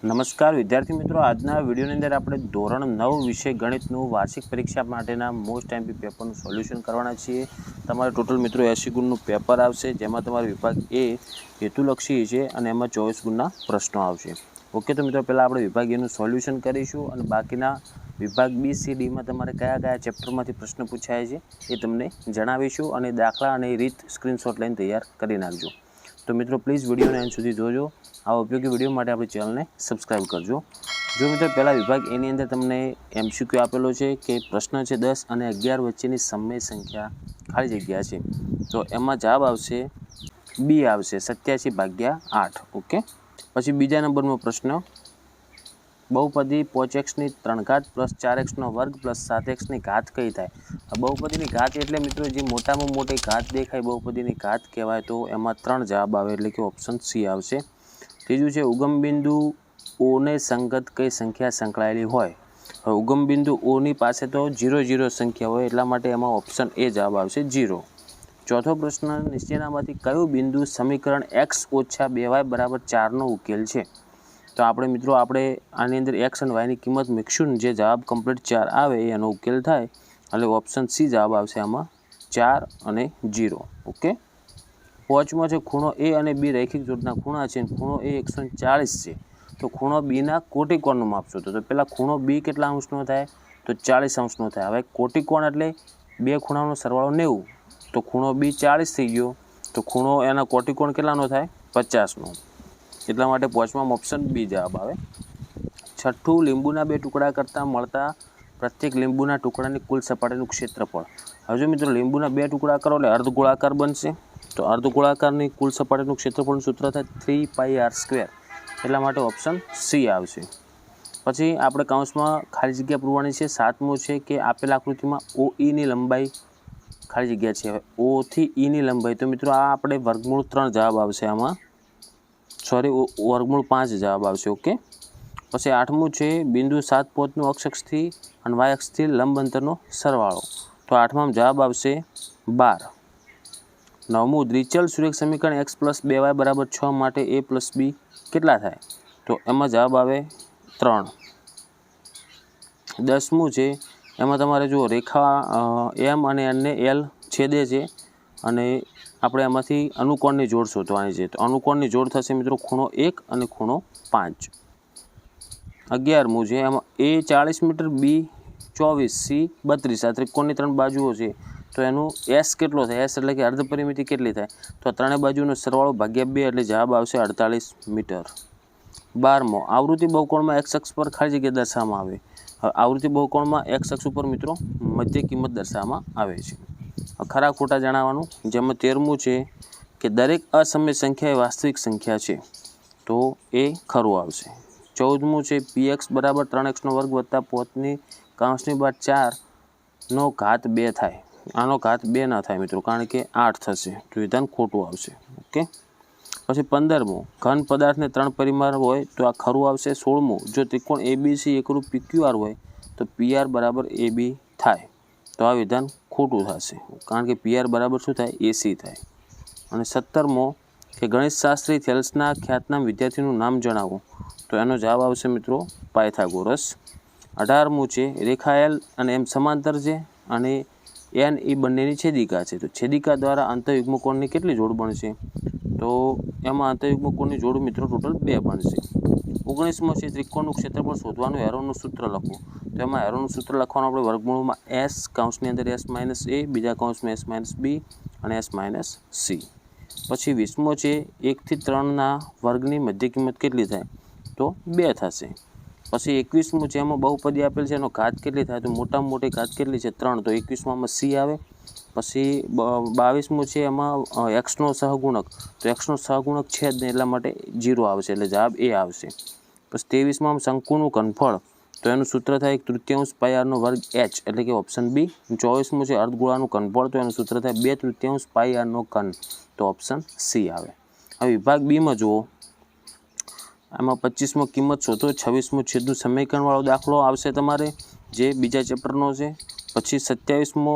નમસ્કાર વિદ્યાર્થી મિત્રો, આજના વિડીયોની અંદર આપણે ધોરણ 9 વિષય ગણિતનું વાર્ષિક પરીક્ષા માટેના મોસ્ટ એમપી પેપરનું સોલ્યુશન કરવાના છીએ। તમારે ટોટલ મિત્રો 80 ગુણનું પેપર આવશે, જેમાં તમારો વિભાગ એ હેતુલક્ષી છે અને એમાં 24 ગુણના પ્રશ્નો આવશે। ઓકે, તો મિત્રો પહેલાં આપણે વિભાગ એનું સોલ્યુશન કરીશું અને બાકીના વિભાગ બી સી ડીમાં તમારે કયા કયા ચેપ્ટરમાંથી પ્રશ્ન પૂછાય છે એ તમને જણાવીશું અને દાખલા અને રીત સ્ક્રીનશોટ લઈને તૈયાર કરી નાખજો। તો મિત્રો પ્લીઝ વિડીયોને અંત સુધી જોજો। આ ઉપયોગી વિડીયો માટે આપણી ચેનલને સબસ્ક્રાઈબ કરજો। જો મિત્રો પહેલાં વિભાગ એની અંદર તમને એમસીક્યુ આપેલો છે કે પ્રશ્ન છે 10 અને 11 વચ્ચેની સમય સંખ્યા ખાલી જગ્યા છે, તો એમાં જવાબ આવશે બી આવશે 87/8। ઓકે, પછી બીજા નંબરનો પ્રશ્ન, બહુપદી 5x ની 3 ઘાત પ્લસ 4x નો વર્ગ પ્લસ 7x ની ઘાત કઈ થાય? બહુપદીની ઘાત એટલે મિત્રો જે મોટામાં મોટી ઘાત દેખાય બહુપદીની ઘાત કહેવાય। તો એમાં 3 જવાબ આવે એટલે કે ઓપ્શન સી આવશે। ત્રીજું છે ઉગમ બિંદુ ઓને સંગત કઈ સંખ્યા સંકળાયેલી હોય? હવે ઉગમ બિંદુ ઓની પાસે તો 0 0 સંખ્યા હોય, એટલા માટે એમાં ઓપ્શન એ જવાબ આવશે 0। ચોથો પ્રશ્ન, નીચેનામાંથી કયું બિંદુ સમીકરણ x - 2y = 4 નો ઉકેલ છે? તો આપણે મિત્રો આની અંદર x અને y ની કિંમત મૂકશું ને જે જવાબ કમ્પ્લીટ 4 આવે એનો ઉકેલ થાય, એટલે ઓપ્શન સી જવાબ આવશે આમાં 4 અને 0। ઓકે, પાંચમો છે ખૂણો એ અને બી રૈખિક જોડના ખૂણા છે, ખૂણો એ 140 છે, તો ખૂણો બીના કોટિકોણનું માપ શોધો। તો પહેલાં ખૂણો બી કેટલા અંશનો થાય? તો 40 અંશનો થાય। હવે કોટિકોણ એટલે બે ખૂણાનો સરવાળો 90, તો ખૂણો બી 40 થઈ ગયો, તો ખૂણો એના કોટિકોણ કેટલાનો થાય? 50નો, એટલા માટે પાંચમાં ઓપ્શન બી જવાબ આવે। છઠ્ઠું, લીંબુના 2 ટુકડા કરતાં મળતા પ્રત્યેક લીંબુના ટુકડાની કુલ સપાટીનું ક્ષેત્રફળ। હવે જો મિત્રો લીંબુના 2 ટુકડા કરો એટલે અર્ધગોળાકાર બનશે, તો અર્ધગોળાકારની કુલ સપાટીનું ક્ષેત્રફળનું સૂત્ર થાય 3πr², એટલા માટે ઓપ્શન સી આવશે। પછી આપણે કૌંસમાં ખાલી જગ્યા પૂરવાની છે। સાતમું છે કે આપેલ આકૃતિમાં ઓ ઈની લંબાઈ ખાલી જગ્યા છે, હવે ઓ થી ઈની લંબાઈ, તો મિત્રો આ આપણે વર્ગમૂળ 3 જવાબ આવશે આમાં, વર્ગમૂળ 5 જવાબ આવશે। ઓકે, પછી આઠમું છે બિંદુ 7 પોતનું x અક્ષથી અને y અક્ષથી લંબ અંતરનો સરવાળો, તો આઠમામાં જવાબ આવશે 12। નવમું, દ્વિચલ સુરેખ સમીકરણ x + 2y = 6 માટે a + b કેટલા થાય? તો એમાં જવાબ આવે 3। 10મું છે એમાં તમારે જો રેખા એમ અને એનને એલ છેદે છે અને આપણે એમાંથી અનુકોણની જોડ શોધવાની છે, તો અનુકોણની જોડ થશે મિત્રો ખૂણો 1 અને ખૂણો 5। 11મું છે એમાં એ 40 મીટર, બી 24, સી 32, આ ત્રિકોણની 3 બાજુઓ છે, તો એનું એસ કેટલો થાય? એસ એટલે કે અર્ધ પરિમિતિ કેટલી થાય? તો ત્રણેય બાજુનો સરવાળો ભાગ્યા 2 એટલે જવાબ આવશે 48 મીટર। 12મો, આવૃત્તિ બહુકોણમાં x અક્ષ પર ખાલી જગ્યા દર્શાવવામાં આવે। હવે આવૃત્તિ બહુકોણમાં x અક્ષ ઉપર મિત્રો મધ્ય કિંમત દર્શાવવામાં આવે છે। ખરા ખોટા જણાવવાનું। જેમાં 13મું છે કે દરેક અસમય સંખ્યા એ વાસ્તવિક સંખ્યા છે, તો એ ખરું આવશે। 14મું છે px = 3x² + 5 કૌંસની બહાર 4 નો ઘાત 2 થાય, આનો ઘાત 2 ના થાય મિત્રો, કારણ કે 8 થશે, તો વિધાન ખોટું આવશે। ઓકે, પછી 15મું, ઘન પદાર્થને 3 પરિમાણ હોય તો આ ખરું આવશે। 16મું, જો ત્રિકોણ એબીસી એકરૂપ PQR હોય તો PR = AB થાય, તો આ વિધાન ખોટું થશે, કારણ કે PR બરાબર શું થાય? AC થાય। અને 17મો કે ગણિતશાસ્ત્રી થેલ્સના ખ્યાતનામ વિદ્યાર્થીનું નામ જણાવો, તો એનો જવાબ આવશે મિત્રો પાયથાગોરસ। 18મું છે રેખા એલ અને એમ સમાંતર છે અને એન એ બંનેની છેદિકા છે, તો છેદિકા દ્વારા અંતઃયુગ્મકોણની કેટલી જોડ બનશે? તો એમાં અંતઃયુગ્મકોણની જોડ મિત્રો ટોટલ 2 બનશે। 19મો છે ત્રિકોણનું ક્ષેત્રફળ શોધવાનું હેરોનું સૂત્ર લખો, તો એમાં હેરોનું સૂત્ર લખવાનું આપણે વર્ગમૂળમાં s, કૌંસની અંદર s - a, બીજા કૌંસમાં s - b અને s - c। પછી 20મો છે 1 થી 3ના વર્ગની મધ્ય કિંમત કેટલી થાય? તો 2 થશે। પછી 21મું છે એમાં બહુપદી આપેલ છે, એનો ઘાત કેટલી થાય? તો મોટામાં મોટી ઘાત કેટલી છે? 3, તો 21માં c આવે। પછી 22મું છે એમાં xનો સહગુણક, તો xનો સહગુણક છે જ નહીં, એટલા માટે 0 આવશે, એટલે જવાબ એ આવશે। પછી 23માં શંકુનું ઘનફળ, તો એનું સૂત્ર થાય 1/3 πr² h, એટલે કે ઓપ્શન બી। 24મું છે અર્ધગોળાનું ઘનફળ, તો એનું સૂત્ર થાય 2/3 πr², તો ઓપ્શન સી આવે। હવે વિભાગ બીમાં જુઓ, આમાં 25મો કિંમત શોધો, 26મું છેદનું સમીકરણવાળો દાખલો આવશે તમારે, જે બીજા ચેપ્ટરનો છે। પછી 27મો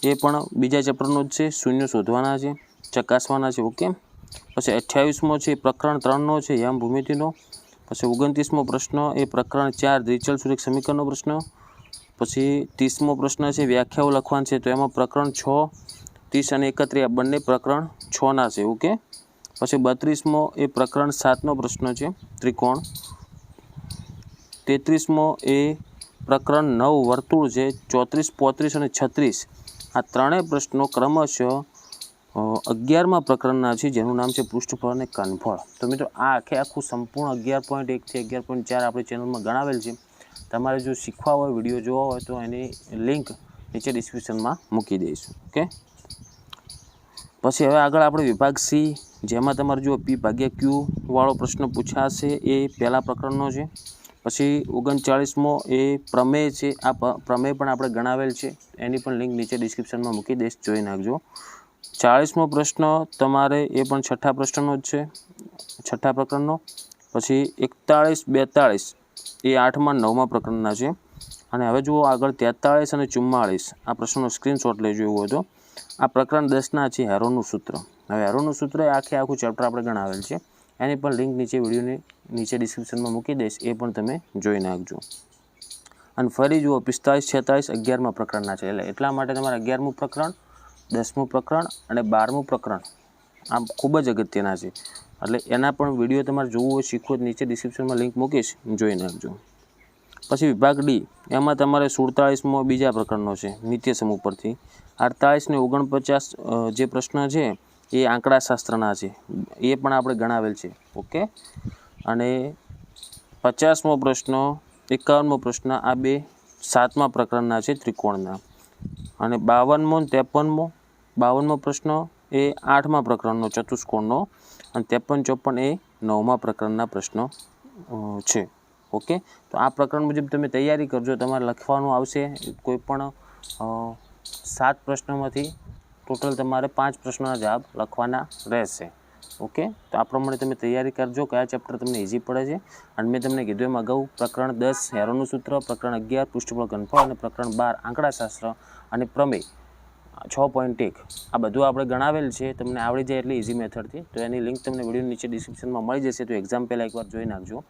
એ પણ બીજા ચેપ્ટરનો જ છે, શૂન્ય શોધવાના છે, ચકાસવાના છે। ઓકે, પછી 28મો છે એ પ્રકરણ 3નો છે યામ ભૂમિતિનો. પછી 29મો પ્રશ્ન એ પ્રકરણ 4 દ્વિચલ સુરેખ સમીકરણનો પ્રશ્ન. પછી 30મો પ્રશ્ન છે વ્યાખ્યાઓ લખવાની છે, તો એમાં પ્રકરણ 6, 30 અને 31 આ બંને પ્રકરણ 6ના છે. ઓકે. પછી 32મો એ પ્રકરણ 7નો પ્રશ્ન છે ત્રિકોણ. 33મો એ પ્રકરણ 9 વર્તુળ છે. 34, 35 અને 36 આ ત્રણેય પ્રશ્નો ક્રમશઃ 11મા પ્રકરણના છે, જેનું નામ છે પૃષ્ઠફળ અને ઘનફળ. તો મિત્રો આ આખું સંપૂર્ણ 11.1 થી 11.4 આપણી ચેનલમાં ગણાવેલ છે. તમારે જો શીખવા હોય, વિડીયો જોવા હોય તો એની લિંક નીચે ડિસ્ક્રિપ્શનમાં મૂકી દઈશું. ઓકે. પછી હવે આગળ આપણે વિભાગ સી, જેમાં તમારે જો P/Q વાળો પ્રશ્ન પૂછાશે, એ પહેલા પ્રકરણનો છે. પછી 39મો એ પ્રમેય છે. આ પ્રમેય પણ આપણે ગણાવેલ છે, એની પણ લિંક નીચે ડિસ્ક્રિપ્શનમાં મૂકી દઈશ, જોઈ નાખજો. 40મો પ્રશ્ન તમારે એ પણ છઠ્ઠા પ્રશ્નનો જ છે, છઠ્ઠા પ્રકરણનો. પછી 41, 42 એ 8મા 9મા પ્રકરણના છે. અને હવે જુઓ આગળ 43 અને 44 આ પ્રશ્નનો સ્ક્રીનશોટ લેજો એવું હોય તો. આ પ્રકરણ 10ના છે હેરોનું સૂત્ર. હવે હેરોનું સૂત્ર એ આખું ચેપ્ટર આપણે ગણાવેલ છે, એની પણ લિંક નીચે વિડીયોની નીચે ડિસ્ક્રિપ્શનમાં મૂકી દઈશ, એ પણ તમે જોઈ નાખજો. અને ફરી જુઓ 45, 46 11મા પ્રકરણના છે. એટલા માટે તમારે 11મું પ્રકરણ, 10મું પ્રકરણ અને 12મું પ્રકરણ આ ખૂબ જ અગત્યના છે. એટલે એના પણ વિડીયો તમારે જોવું હોય, શીખવું, નીચે ડિસ્ક્રિપ્શનમાં લિંક મૂકીશ, જોઈ નાખજો. પછી વિભાગ ડી, એમાં તમારે 47મો બીજા પ્રકરણનો છે નિત્ય સમૂહ પરથી. 48 ને 49 જે પ્રશ્ન છે એ આંકડાશાસ્ત્રના છે, એ પણ આપણે ગણાવેલ છે. ઓકે. અને 50મો પ્રશ્ન, 51મો પ્રશ્ન આ બે 7મા પ્રકરણના છે ત્રિકોણના. અને 52મો ને 53મો પ્રશ્ન એ 8મા પ્રકરણનો ચતુષ્કોણનો. અને 53, 54 એ 9મા પ્રકરણના પ્રશ્નો છે. ઓકે. તો આ પ્રકરણ મુજબ તમે તૈયારી કરજો. તમારે લખવાનું આવશે કોઈ પણ 7 પ્રશ્નોમાંથી ટોટલ તમારે 5 પ્રશ્નોના જવાબ લખવાના રહેશે. ઓકે. તો આ પ્રમાણે તમે તૈયારી કરજો, કયા ચેપ્ટર તમને ઇઝી પડે છે. અને મેં તમને કીધું એમ અગાઉ પ્રકરણ 10 હેરોનું સૂત્ર, પ્રકરણ 11 પૃષ્ઠફળ ઘનફળ અને પ્રકરણ 12 આંકડાશાસ્ત્ર અને પ્રમેય 6.1 આ બધું આપણે ગણાવેલ છે. તમને આવડી જાય એટલે ઇઝી મેથડથી. તો એની લિંક તમને વિડીયો નીચે ડિસ્ક્રિપ્શનમાં મળી જશે, તો એક્ઝામ પહેલાં એકવાર જોઈ નાખજો.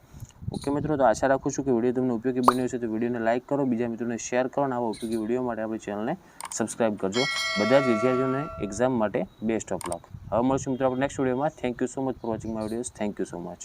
ઓકે મિત્રો, તો આશા રાખું છું કે વિડીયો તમને ઉપયોગી બન્યો છે. તો વિડીયોને લાઇક કરો, બીજા મિત્રોને શેર કરો, અને આવા ઉપયોગી વિડીયો માટે આપણી ચેનલને સબસ્ક્રાઇબ કરજો. બધા જ વિદ્યાર્થીઓને એક્ઝામ માટે બેસ્ટ ઓફ લક. હવે મળશું મિત્રો આપણે નેક્સ્ટ વિડીયોમાં. Thank you so much for watching my videos. Thank you so much.